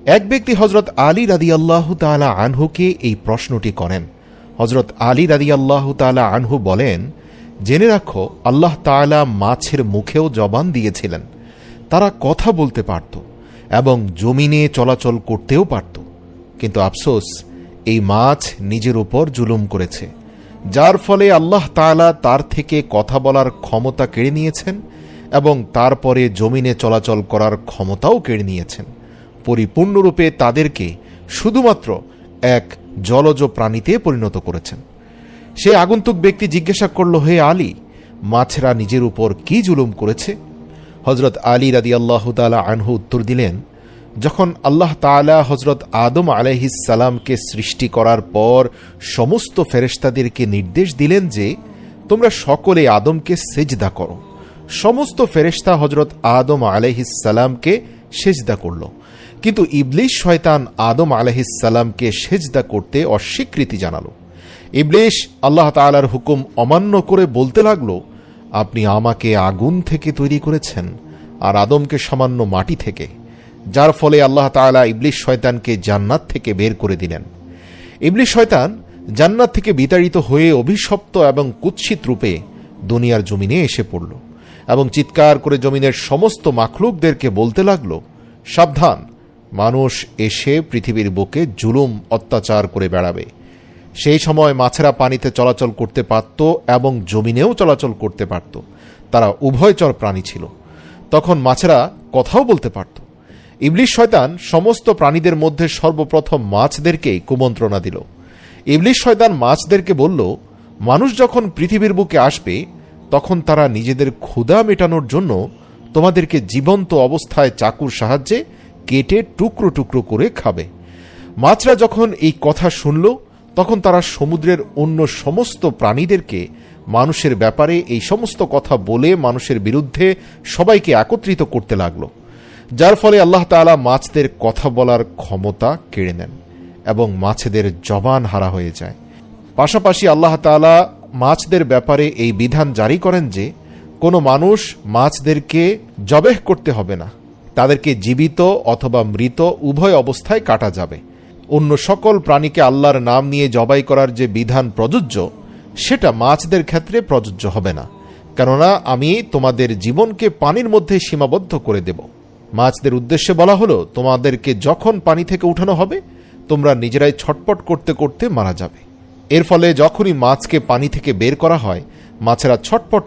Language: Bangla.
এক ব্যক্তি হযরত আলী রাদিয়াল্লাহু তাআলা আনহুকে এই প্রশ্নটি করেন। হযরত আলী রাদিয়াল্লাহু তাআলা আনহু বলেন, জেনে রাখো আল্লাহ তাআলা মাছের মুখেও জবান দিয়েছিলেন, তারা কথা বলতে পারত এবং জমিনে চলাচল করতেও পারত, কিন্তু আফসোস এই মাছ নিজের উপর জুলুম করেছে, যার ফলে আল্লাহ তাআলা তার থেকে কথা বলার ক্ষমতা কেড়ে নিয়েছেন এবং তারপরে জমিনে চলাচল করার ক্ষমতাও কেড়ে নিয়েছেন। পরিপূর্ণরূপে তাদেরকে শুধুমাত্র এক জলজ প্রাণীতে পরিণত করেছেন। সে আগন্তুক ব্যক্তি জিজ্ঞাসা করল, হে আলী, মাছেরা নিজের উপর কি জুলুম করেছে? হযরত আলী রাদিয়াল্লাহু তাআলা আনহু উত্তর দিলেন, যখন আল্লাহ তাআলা হযরত আদম আলাইহিস সালামকে সৃষ্টি করার পর সমস্ত ফেরেশতাদেরকে নির্দেশ দিলেন যে তোমরা সকলে আদমকে সেজদা করো, সমস্ত ফেরেশতা হযরত আদম আলাইহিস সালামকে সেজদা করল, কিন্তু ইবলিস শয়তান আদম আলাইহিস সালামকে সেজদা করতে অস্বীকৃতি জানালো। ইবলিস আল্লাহ তাআলার হুকুম অমান্য করে বলতে লাগলো, আপনি আমাকে আগুন থেকে তৈরি করেছেন আর আদমকে সামান্য মাটি থেকে, যার ফলে আল্লাহ তাআলা ইবলিস শয়তানকে জান্নাত থেকে বের করে দিলেন। ইবলিস শয়তান জান্নাত থেকে বিতাড়িত হয়ে অভিশপ্ত এবং কুৎসিত রূপে দুনিয়ার জমিনে এসে পড়ল এবং চিৎকার করে জমিনের সমস্ত মাখলুকদেরকে বলতে লাগলো, সাবধান, মানুষ এসে পৃথিবীর বুকে জুলুম অত্যাচার করে বেড়াবে। সেই সময় মাছেরা পানিতে চলাচল করতে পারত এবং জমিনেও চলাচল করতে পারত, তারা উভয়চর প্রাণী ছিল। তখন মাছেরা কথাও বলতে পারত। ইবলিস শয়তান সমস্ত প্রাণীদের মধ্যে সর্বপ্রথম মাছদেরকেই কুমন্ত্রণা দিল। ইবলিস শয়তান মাছদেরকে বলল, মানুষ যখন পৃথিবীর বুকে আসবে তখন তারা নিজেদের ক্ষুধা মেটানোর জন্য তোমাদেরকে জীবন্ত অবস্থায় চাকুর সাহায্যে কেটে টুকরো টুকরো করে খাবে। মাছরা যখন এই কথা শুনল তখন তারা সমুদ্রের অন্য সমস্ত প্রাণীদেরকে মানুষের ব্যাপারে এই সমস্ত কথা বলে মানুষের বিরুদ্ধে সবাইকে একত্রিত করতে লাগলো, যার ফলে আল্লাহ তাআলা মাছদের কথা বলার ক্ষমতা কেড়ে নেন এবং মাছেদের জবান হারা হয়ে যায়। পাশাপাশি আল্লাহ তাআলা মাছদের ব্যাপারে এই বিধান জারি করেন যে কোনো মানুষ মাছদেরকে জবেহ করতে হবে না, তাদেরকে জীবিত অথবা মৃত উভয় অবস্থায় কাটা যাবে। অন্য সকল প্রাণীকে আল্লাহর নাম নিয়ে জবাই করার যে বিধান প্রযোজ্য সেটা মাছদের ক্ষেত্রে প্রযোজ্য হবে না, কেননা আমি তোমাদের জীবনকে পানির মধ্যে সীমাবদ্ধ করে দেব। মাছদের উদ্দেশ্যে বলা হলো, তোমাদেরকে যখন পানি থেকে উঠানো হবে তোমরা নিজেরাই ছটপট করতে করতে মারা যাবে। এর ফলে যখনই মাছকে পানি থেকে বের করা হয় মাছেরা ছটপট